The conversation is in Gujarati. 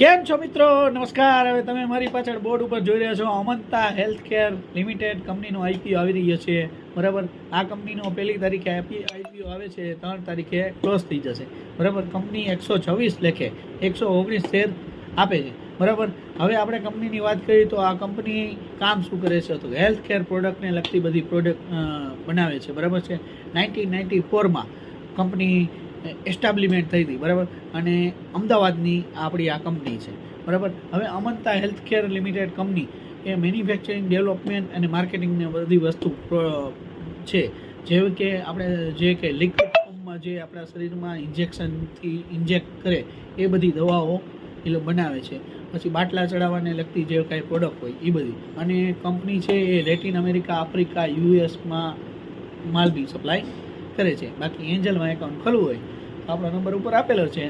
કેમ છો મિત્રો? નમસ્કાર. હવે તમે મારી પાછળ બોર્ડ ઉપર જોઈ રહ્યા છો અમંતા હેલ્થ કેર લિમિટેડ કંપનીનો આઈપીઓ આવી રહ્યો છે. બરાબર, આ કંપનીનો 1 તારીખે આઈપીઓ આવે છે, 3 તારીખે ક્લોઝ થઈ જશે. બરાબર, કંપની 126 લેખે 119 શેર આપે છે. બરાબર, હવે આપણે કંપનીની વાત કરીએ તો આ કંપની કામ શું કરે છે તો હેલ્થ કેર પ્રોડક્ટને લગતી બધી પ્રોડક્ટ બનાવે છે. બરાબર છે. 1994માં કંપની એસ્ટાબ્લિશમેન્ટ થઈ હતી. બરાબર, અને અમદાવાદની આપણી આ કંપની છે. બરાબર, હવે અમંતા હેલ્થ કેર લિમિટેડ કંપની એ મેન્યુફેક્ચરિંગ, ડેવલપમેન્ટ અને માર્કેટિંગને બધી વસ્તુ છે. જેવી કે આપણે જે કે લિક્વિડ ફોર્મમાં જે આપણા શરીરમાં ઇન્જેક્શનથી ઇન્જેક્ટ કરે એ બધી દવાઓ એ લોકો બનાવે છે. પછી બાટલા ચડાવવાને લગતી જે કાંઈ પ્રોડક્ટ હોય એ બધી. અને કંપની છે એ લેટિન અમેરિકા, આફ્રિકા, યુએસમાં માલ બી સપ્લાય કરે છે. બાકી એન્જલમાં એકાઉન્ટ ખોલવું હોય તો આપણો નંબર ઉપર આપેલો છે,